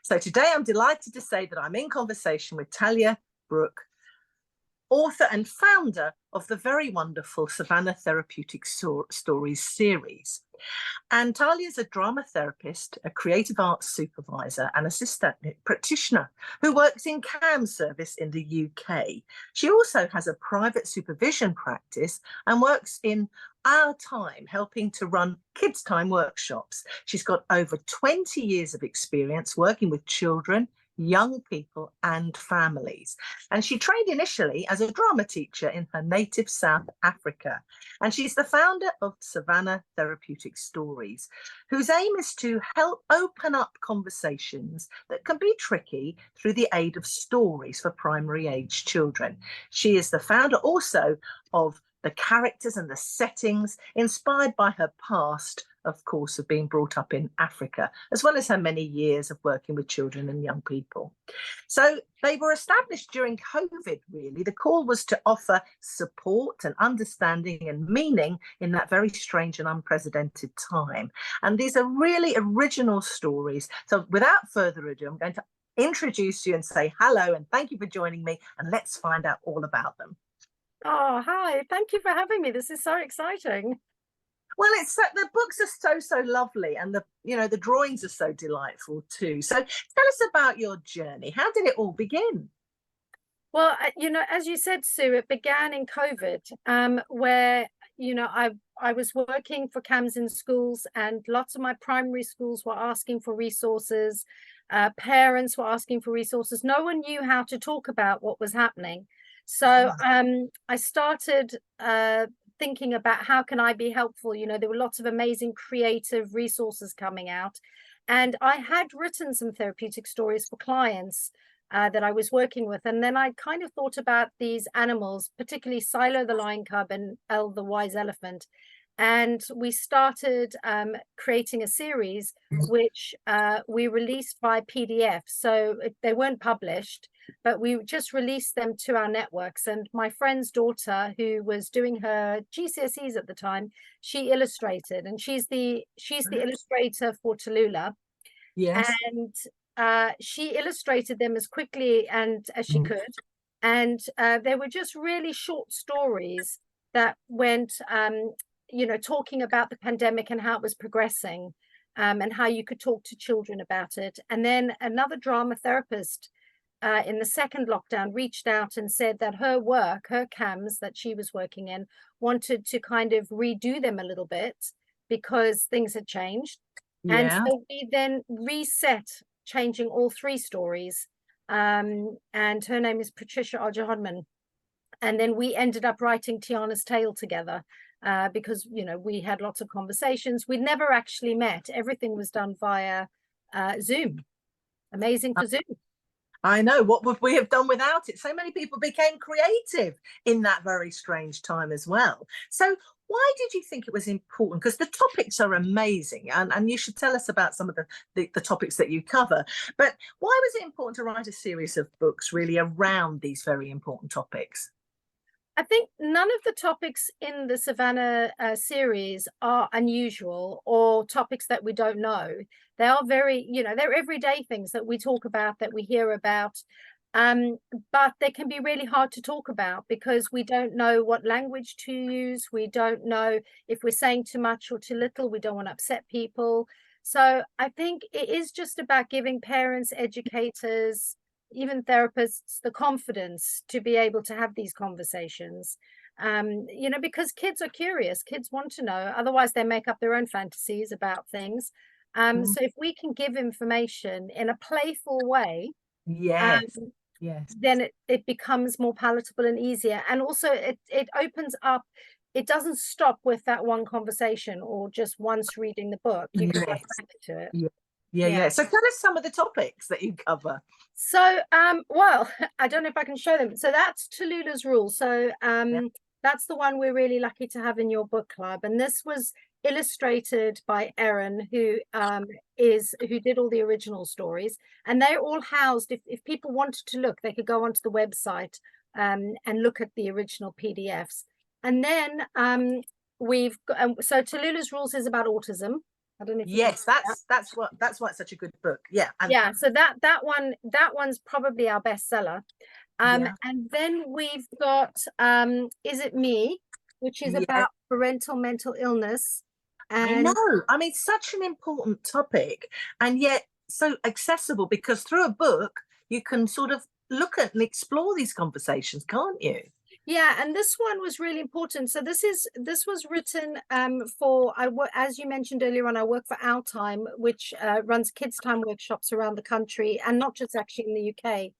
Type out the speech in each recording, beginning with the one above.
So today I'm delighted to say that I'm in conversation with Talya Bruck, author and founder of the very wonderful Savanna Therapeutic Stories series. And Talya is a drama therapist, a creative arts supervisor and assistant practitioner who works in CAM service in the UK. She also has a private supervision practice and works in our time helping to run kids' time workshops. She's got over 20 years of experience working with children, young people and families. And she trained initially as a drama teacher in her native South Africa. And she's the founder of Savanna Therapeutic Stories, whose aim is to help open up conversations that can be tricky through the aid of stories for primary age children. She is the founder also of the characters and the settings inspired by her past, of course, of being brought up in Africa, as well as her many years of working with children and young people. So they were established during COVID, really. The call was to offer support and understanding and meaning in that very strange and unprecedented time. And these are really original stories. So without further ado, I'm going to introduce you and say hello and thank you for joining me, and let's find out all about them. Oh, hi. Thank you for having me. This is so exciting. Well, it's the books are so lovely, and the drawings are so delightful too. So tell us about your journey. How did it all begin? Well, as you said, Sue, it began in COVID, where I was working for CAMS in schools, and lots of my primary schools were asking for resources. Parents were asking for resources. No one knew how to talk about what was happening. So I started thinking about how can I be helpful. There were lots of amazing creative resources coming out, and I had written some therapeutic stories for clients that I was working with, and then I kind of thought about these animals, particularly Silo the lion cub and El the wise elephant, and we started creating a series which we released by PDF. So they weren't published, but we just released them to our networks. And my friend's daughter, who was doing her GCSEs at the time, she illustrated, and she's the illustrator for Talulah. Yes. And she illustrated them as quickly and as she could. And they were just really short stories that went talking about the pandemic and how it was progressing, and how you could talk to children about it. And then another drama therapist in the second lockdown reached out and said that her CAMs that she was working in, wanted to kind of redo them a little bit because things had changed. Yeah. And so we then reset, changing all 3 stories. And her name is Patricia Hodman. And then we ended up writing Tiana's Tale together. Because we had lots of conversations. We'd never actually met. Everything was done via Zoom. Amazing for Zoom. I know. What would we have done without it? So many people became creative in that very strange time as well. So why did you think it was important? Because the topics are amazing, and you should tell us about some of the topics that you cover. But why was it important to write a series of books really around these very important topics? I think none of the topics in the Savanna series are unusual or topics that we don't know. They are very, they're everyday things that we talk about, that we hear about. But they can be really hard to talk about because we don't know what language to use. We don't know if we're saying too much or too little. We don't want to upset people. So I think it is just about giving parents, educators, even therapists, the confidence to be able to have these conversations, because kids are curious. Kids want to know, otherwise they make up their own fantasies about things. So if we can give information in a playful way, yes, then it becomes more palatable and easier. And also it opens up. It doesn't stop with that one conversation or just once reading the book. You can get back to it. Yeah. So tell us some of the topics that you cover. So, well, I don't know if I can show them. So that's Talulah's Rule. So that's the one we're really lucky to have in your book club. And this was illustrated by Erin, who did all the original stories. And they're all housed. If people wanted to look, they could go onto the website and look at the original PDFs. And then we've got, so Talulah's Rules is about autism. I don't know if you can Yes, see that. that's why it's such a good book. Yeah. And Yeah, so that one's probably our bestseller. yeah. And then we've got Is It Me, which is Yeah. about parental mental illness. I And know. I mean, such an important topic, and yet so accessible, because through a book you can sort of look at and explore these conversations, can't you? yeah, and this one was really important. So this was written for as you mentioned earlier on, I work for Our Time, which runs kids time workshops around the country, and not just actually in the UK.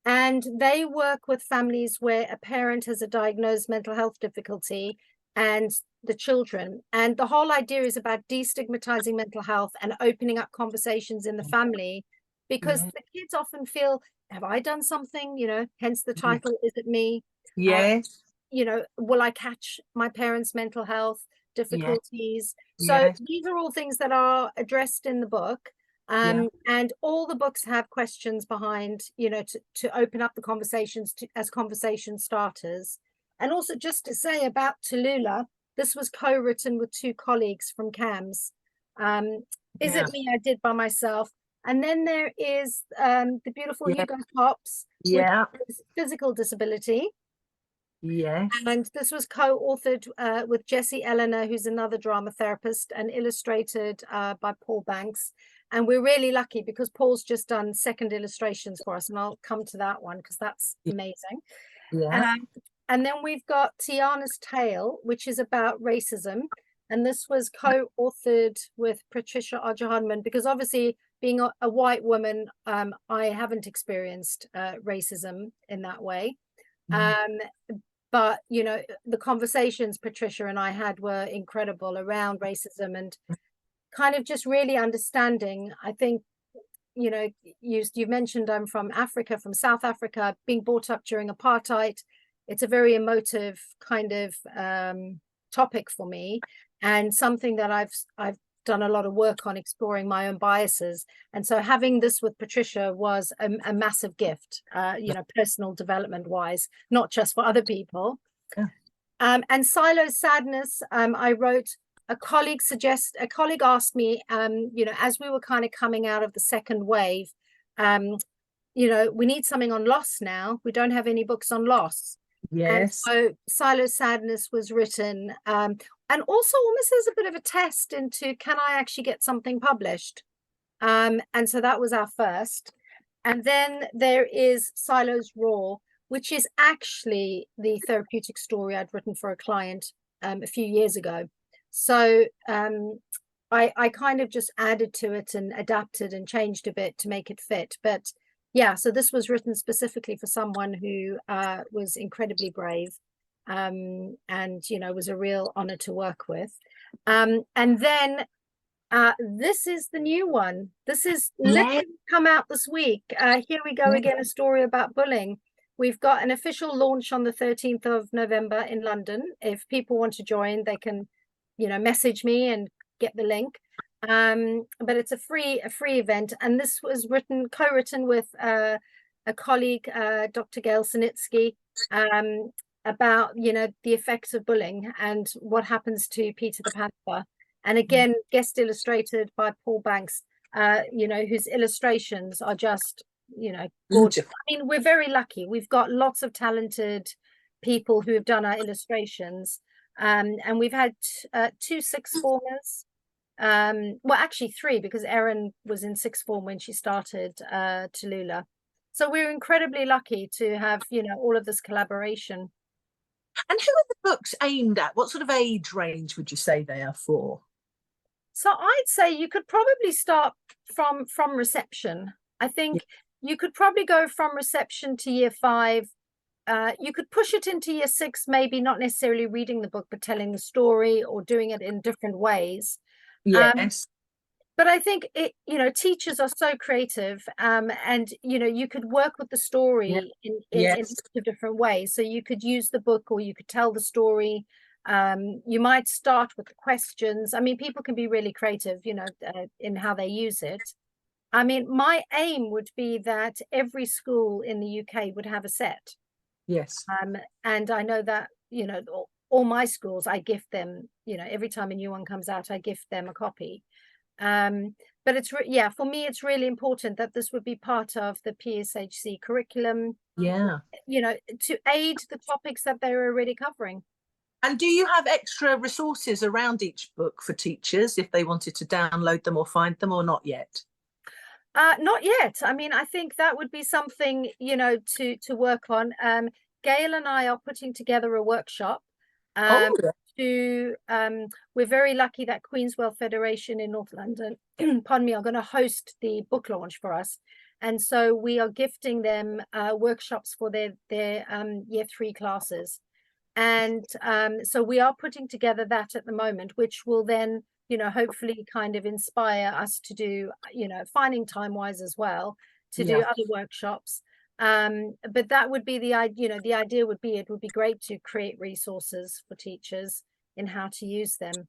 And they work with families where a parent has a diagnosed mental health difficulty and the children. And the whole idea is about destigmatizing mental health and opening up conversations in the family, because Yeah. the kids often feel, have I done something? Hence the Yeah. title, Is It Me? Uh, Yes. will I catch my parents' mental health Yes. difficulties? So Yes. these are all things that are addressed in the book. Yeah. And all the books have questions behind, to open up the conversations as conversation starters. And also, just to say about Talulah, this was co-written with two colleagues from CAMS. Is Yeah. It Me? I did by myself. And then there is the beautiful Yeah. Hugo Tops, which Yeah. is physical disability. Yes. And this was co-authored with Jessie Eleanor, who's another drama therapist, and illustrated by Paul Banks. And we're really lucky because Paul's just done second illustrations for us, and I'll come to that one because that's amazing. Yeah. And then we've got Tiana's Tale, which is about racism. And this was co-authored with Patricia Arjahanman, because obviously being a white woman, I haven't experienced racism in that way. Um, but the conversations Patricia and I had were incredible around racism, and kind of just really understanding. I think you mentioned I'm from Africa, from South Africa, being brought up during apartheid. It's a very emotive kind of topic for me, and something that I've done a lot of work on, exploring my own biases. And so having this with Patricia was a massive gift, personal development wise, not just for other people. Yeah. And Silo Sadness, I wrote, a colleague asked me, as we were kind of coming out of the second wave, we need something on loss now. We don't have any books on loss. And Yes. so Silo Sadness was written, and also almost as a bit of a test into, can I actually get something published? And so that was our first. And then there is Silo's Raw, which is actually the therapeutic story I'd written for a client a few years ago. So I kind of just added to it and adapted and changed a bit to make it fit. But yeah, so this was written specifically for someone who was incredibly brave, and was a real honor to work with. And then this is the new one. This is literally come out this week. Here we go again, a story about bullying. We've got an official launch on the 13th of November in London. If people want to join, they can, message me and get the link. But it's a free event, and this was co-written with a colleague, Dr. Gail Sinitsky, about the effects of bullying and what happens to Peter the Panther. And again, guest illustrated by Paul Banks, whose illustrations are just, gorgeous. I mean, we're very lucky. We've got lots of talented people who have done our illustrations. And we've had 2 sixth formers. Well, actually 3, because Erin was in sixth form when she started Talulah. So we're incredibly lucky to have, all of this collaboration. And who are the books aimed at? What sort of age range would you say they are for? So I'd say you could probably start from reception. I think you could probably go from reception to year 5. You could push it into year 6, maybe not necessarily reading the book, but telling the story or doing it in different ways. Yes. But I think teachers are so creative, and you could work with the story in lots of different ways. So you could use the book, or you could tell the story. You might start with the questions. I mean, people can be really creative, in how they use it. I mean, my aim would be that every school in the UK would have a set. Yes. And I know that, all my schools, I gift them, every time a new one comes out, I gift them a copy. But it's yeah, for me it's really important that this would be part of the PSHC curriculum, Yeah. you know, to aid the topics that they're already covering. And do you have extra resources around each book for teachers if they wanted to download them or find them, or not yet? Not yet. I mean, I think that would be something, you know, to work on. Gail and I are putting together a workshop. Oh, We're very lucky that Queenswell Federation in North London, pardon me, are going to host the book launch for us. And so we are gifting them workshops for their year 3 classes. And so we are putting together that at the moment, which will then, you know, hopefully kind of inspire us to do, you know, finding time wise as well, to do other workshops. But that would be the idea, you know, the idea would be, it would be great to create resources for teachers in how to use them.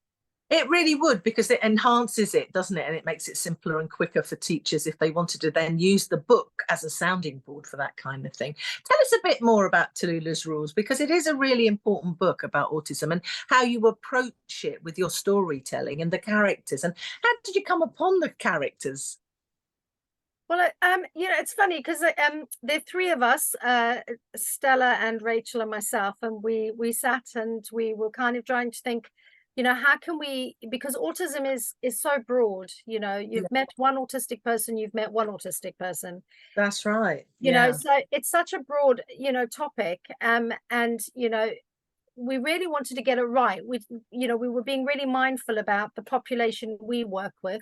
it really would, because it enhances it, doesn't it? And it makes it simpler and quicker for teachers if they wanted to then use the book as a sounding board for that kind of thing. Tell us a bit more about Talulah's Rules, because it is a really important book about autism and how you approach it with your storytelling and the characters. And how did you come upon the characters? Well, you know, it's funny because there are 3 of us, Stella and Rachel and myself, and we sat and we were kind of trying to think, you know, how can we, because autism is so broad, you know, you've met one autistic person, you've met one autistic person. That's right. You know, so it's such a broad, you know, topic. And, you know, we really wanted to get it right. You know, we were being really mindful about the population we work with.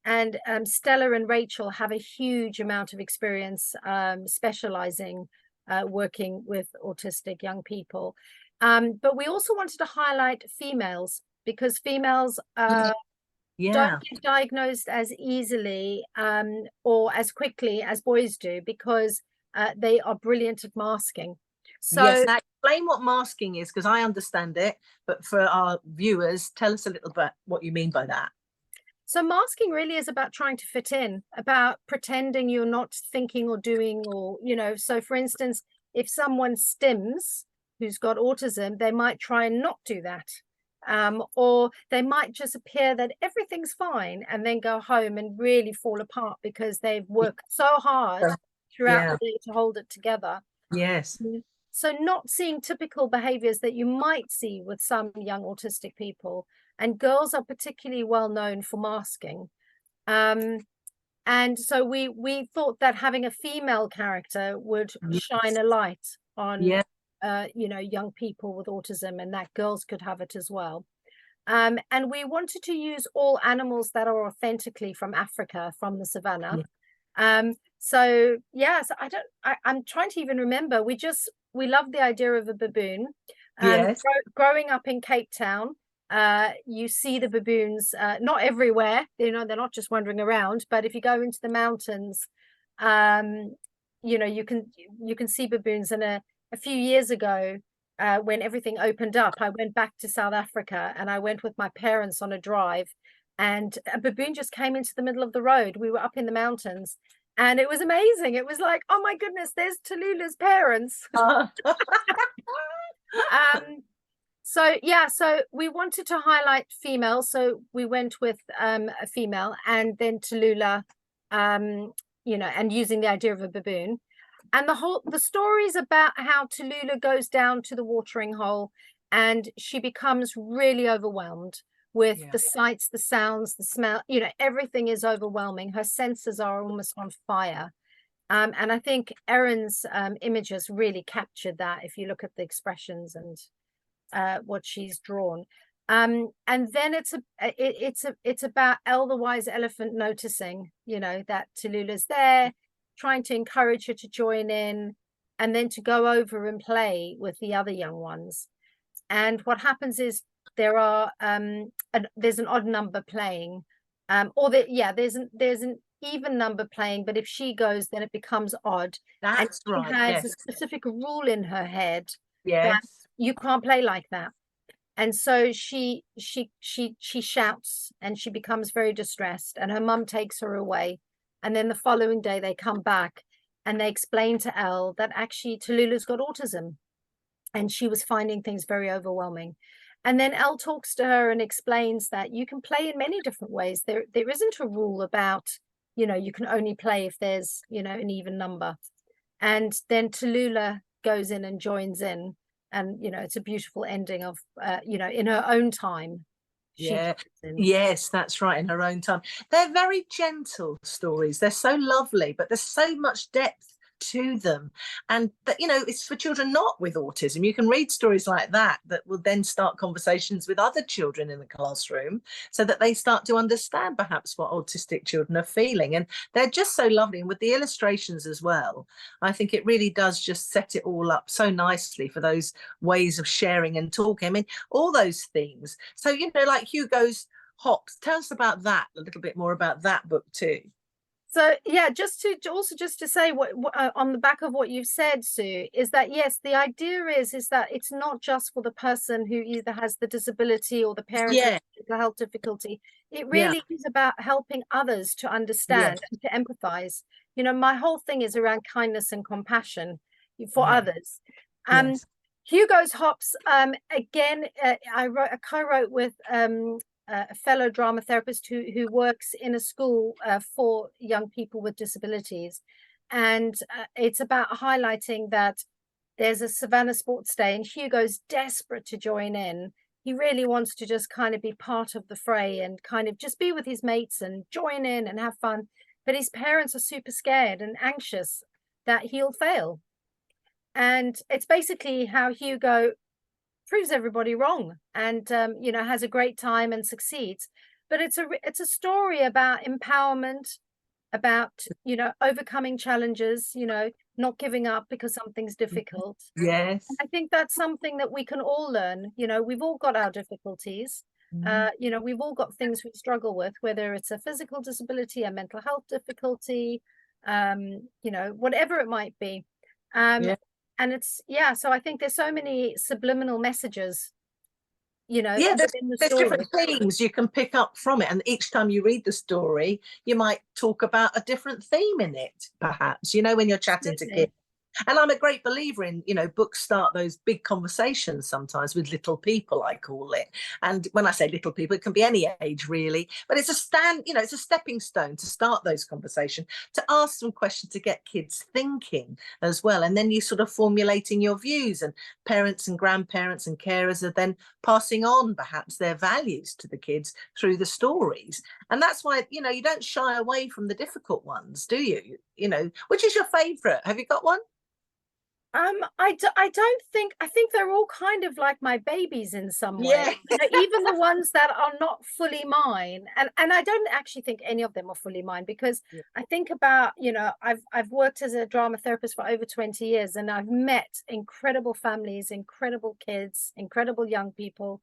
And Stella and Rachel have a huge amount of experience specializing, working with autistic young people. But we also wanted to highlight females, because females don't get diagnosed as easily or as quickly as boys do, because they are brilliant at masking. So yes, now explain what masking is, because I understand it, but for our viewers, tell us a little bit what you mean by that. So masking really is about trying to fit in, about pretending you're not thinking or doing, or, you know, so for instance, if someone stims who's got autism, they might try and not do that. Or they might just appear that everything's fine and then go home and really fall apart because they've worked so hard throughout the day to hold it together. Yes. So not seeing typical behaviors that you might see with some young autistic people. And girls are particularly well known for masking. And so we thought that having a female character would shine a light on you know, young people with autism, and that girls could have it as well. And we wanted to use all animals that are authentically from Africa, from the savannah. So yes, I'm trying to even remember. We love the idea of a baboon. Growing up in Cape Town, you see the baboons not everywhere, you know, they're not just wandering around, but if you go into the mountains, you know, you can see baboons. And a few years ago, when everything opened up, I went back to South Africa and I went with my parents on a drive, and a baboon just came into the middle of the road. We were up in the mountains and it was amazing. It was like, oh my goodness, there's Talulah's parents. So yeah, so we wanted to highlight females, so we went with a female, and then Talulah, you know, and using the idea of a baboon. And the story is about how Talulah goes down to the watering hole and she becomes really overwhelmed with the sights, the sounds, the smell, you know, everything is overwhelming. Her senses are almost on fire. And I think Erin's images really captured that, if you look at the expressions and what she's drawn. And then it's about El the wise elephant noticing, you know, that Talulah's there, trying to encourage her to join in, and then to go over and play with the other young ones. And what happens is there are there's an odd number playing, there's an even number playing, but if she goes, then it becomes odd. That's and she has a specific rule in her head that you can't play like that. And so she shouts and she becomes very distressed, and her mum takes her away. And then the following day they come back and they explain to Elle that actually Talulah's got autism and she was finding things very overwhelming. And then Elle talks to her and explains that you can play in many different ways. There isn't a rule about, you know, you can only play if there's, you know, an even number. And then Talulah goes in and joins in. And, you know, it's a beautiful ending of, you know, in her own time. Yeah. Yes, that's right. In her own time. They're very gentle stories. They're so lovely, but there's so much depth to them. And that, you know, it's for children not with autism. You can read stories like that will then start conversations with other children in the classroom so that they start to understand perhaps what autistic children are feeling. And they're just so lovely. And with the illustrations as well, I think it really does just set it all up so nicely for those ways of sharing and talking. I mean, all those themes. So, you know, like Hugo's Hops. Tell us about that, a little bit more about that book too. So yeah, just to say what on the back of what you've said, Sue, is that yes, the idea is that it's not just for the person who either has the disability or the parent Yeah. with mental health difficulty. It Yeah. really is about helping others to understand and to empathize. You know, my whole thing is around kindness and compassion for others. Yes. Hugo's Hops, again, I co-wrote with a fellow drama therapist who works in a school for young people with disabilities. And it's about highlighting that there's a Savanna Sports Day and Hugo's desperate to join in. He really wants to just kind of be part of the fray and kind of just be with his mates and join in and have fun. But his parents are super scared and anxious that he'll fail. And it's basically how Hugo proves everybody wrong and you know, has a great time and succeeds. But it's a story about empowerment, about, you know, overcoming challenges, you know, not giving up because something's difficult. Yes. And I think that's something that we can all learn. You know, we've all got our difficulties. You know, we've all got things we struggle with, whether it's a physical disability, a mental health difficulty, you know, whatever it might be. Yeah. And it's, yeah, so I think there's so many subliminal messages, you know, Yeah, within the there's story. different themes you can pick up from it. And each time you read the story, you might talk about a different theme in it, perhaps, you know, when you're chatting to kids. And I'm a great believer in, you know, books start those big conversations sometimes with little people, I call it. And when I say little people, it can be any age really, but it's you know, it's a stepping stone to start those conversations, to ask some questions, to get kids thinking as well. And then you sort of formulating your views, and parents and grandparents and carers are then passing on perhaps their values to the kids through the stories. And that's why, you know, you don't shy away from the difficult ones, do you? You know, which is your favorite? Have you got one? I don't think, I think they're all kind of like my babies in some way. Yeah. You know, even the ones that are not fully mine. And I don't actually think any of them are fully mine, because I think about, you know, I've worked as a drama therapist for over 20 years, and I've met incredible families, incredible kids, incredible young people.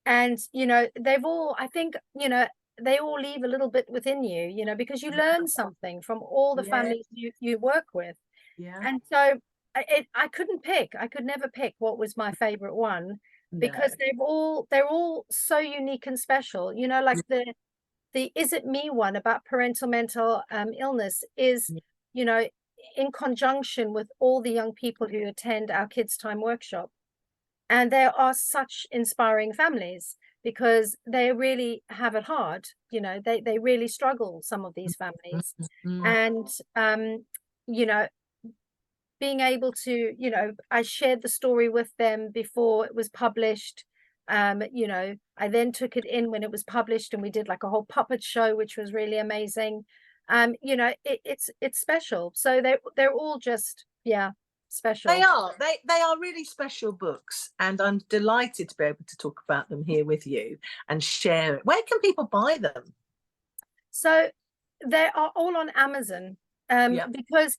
And, you know, they've all, I think, you know, they all leave a little bit within you, you know, because you learn something from all the families you work with. Yeah. And so I couldn't pick. I could never pick what was my favorite one, because they're all so unique and special. You know, like the Is It Me one about parental mental illness is, you know, in conjunction with all the young people who attend our Kids Time workshop. And there are such inspiring families, because they really have it hard. You know, they really struggle, some of these families. And you know, being able to, you know, I shared the story with them before it was published. You know, I then took it in when it was published, and we did like a whole puppet show, which was really amazing. You know, it's special. So they're all just, yeah, special. They are. They are really special books, and I'm delighted to be able to talk about them here with you and share it. Where can people buy them? So they are all on Amazon, because,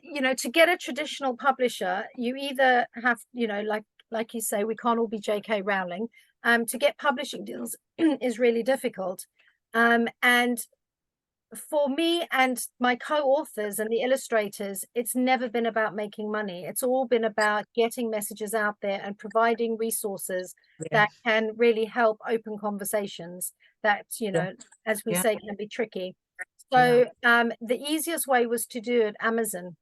you know, to get a traditional publisher, you either have, you know, like you say, we can't all be J.K. Rowling. To get publishing deals is really difficult. And for me and my co-authors and the illustrators, it's never been about making money. It's all been about getting messages out there and providing resources that can really help open conversations that, you know, as we say, can be tricky. So the easiest way was to do it Amazon.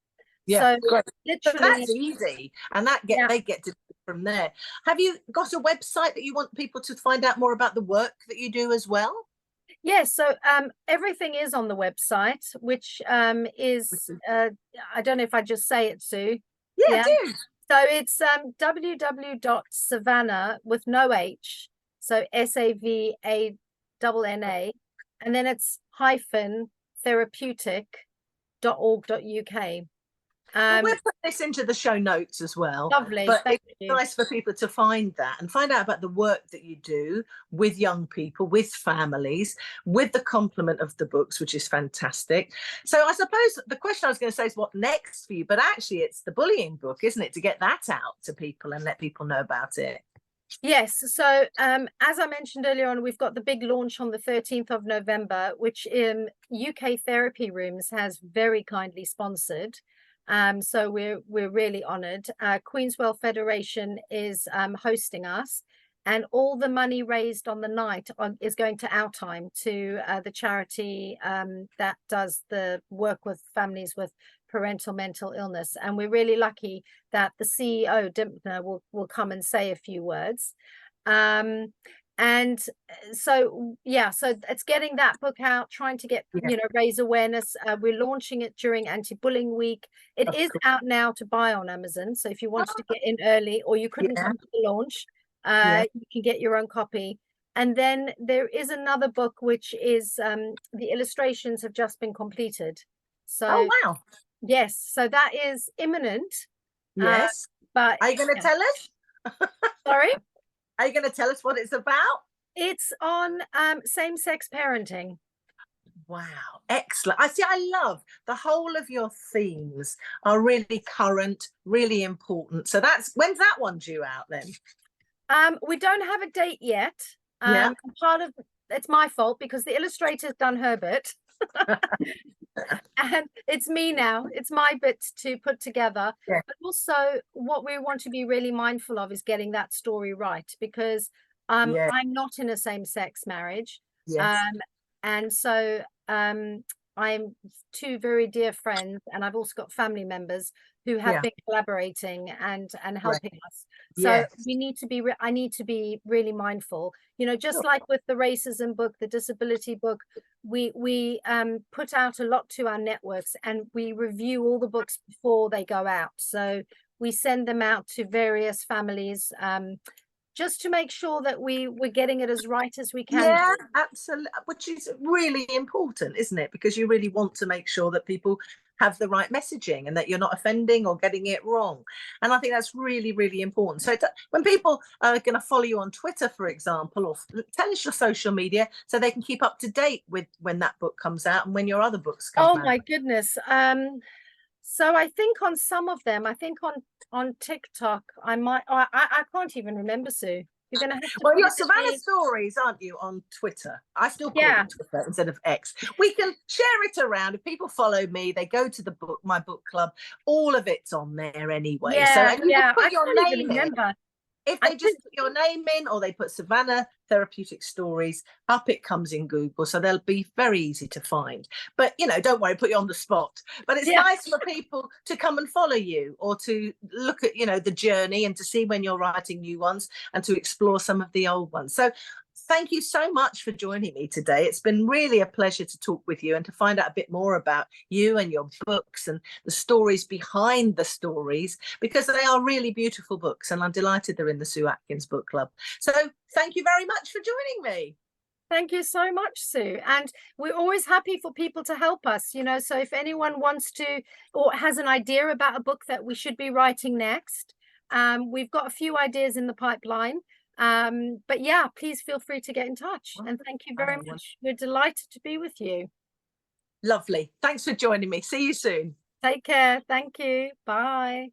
Yeah, So great. So literally, that's easy, and they get to do it from there. Have you got a website that you want people to find out more about the work that you do as well? Yes, so everything is on the website, which is I don't know if I just say it, Sue. Yeah, do. So it's www.savanna with no H, so SAVANNA, and then it's hyphen therapeutic.org.uk. Well, we'll put this into the show notes as well. Lovely, but thank it's you. nice for people to find that and find out about the work that you do with young people, with families, with the complement of the books, which is fantastic. So I suppose the question I was going to say is what next for you, but actually it's the bullying book, isn't it, to get that out to people and let people know about it. Yes, so as I mentioned earlier on, we've got the big launch on the 13th of November, which UK Therapy Rooms has very kindly sponsored. So we're really honoured. Queenswell Federation is hosting us, and all the money raised on the night is going to Our Time, to the charity that does the work with families with parental mental illness. And we're really lucky that the CEO, Dimpner, will come and say a few words. And so so it's getting that book out, trying to get raise awareness. We're launching it during anti-bullying week. It is out now to buy on Amazon, so if you wanted to get in early or you couldn't come to the launch, you can get your own copy. And then there is another book which is the illustrations have just been completed. So wow. Yes, so that is imminent. Yes. But are you going to tell us? Sorry? Are you going to tell us what it's about? It's on same-sex parenting. Wow, excellent. I love the whole of your themes are really current, really important. So when's that one due out then? We don't have a date yet. Part of it's my fault because the illustrator's done her bit. And it's me now. It's my bit to put together. But also what we want to be really mindful of is getting that story right, because I'm not in a same-sex marriage. And so I'm two very dear friends, and I've also got family members who have been collaborating and helping us. So we need to be I need to be really mindful, just like with the racism book, the disability book, we put out a lot to our networks, and we review all the books before they go out. So we send them out to various families, just to make sure that we're getting it as right as we can. Yeah, absolutely, which is really important, isn't it? Because you really want to make sure that people have the right messaging and that you're not offending or getting it wrong. And I think that's really, really important. So when people are going to follow you on Twitter, for example, or tell us your social media so they can keep up to date with when that book comes out and when your other books come out. Oh my goodness. So I think on some of them, I think on TikTok, I can't even remember, Sue. You're going to have to. Well, your Savanna stories, aren't you, on Twitter? I still call it Twitter instead of X. We can share it around. If people follow me, they go to my book club. All of it's on there anyway. Yeah, so, and you can put your can't name even remember. If they just put your name in, or they put Savanna Therapeutic Stories, up it comes in Google. So they'll be very easy to find. But, don't worry, put you on the spot. But it's nice for people to come and follow you, or to look at, the journey, and to see when you're writing new ones, and to explore some of the old ones. So thank you so much for joining me today. It's been really a pleasure to talk with you and to find out a bit more about you and your books and the stories behind the stories, because they are really beautiful books, and I'm delighted they're in the Sue Atkins Book Club. So thank you very much for joining me. Thank you so much, Sue. And we're always happy for people to help us, so if anyone wants to or has an idea about a book that we should be writing next, we've got a few ideas in the pipeline. But please feel free to get in touch. And thank you very much. We're delighted to be with you. Lovely. Thanks for joining me. See you soon. Take care. Thank you. Bye.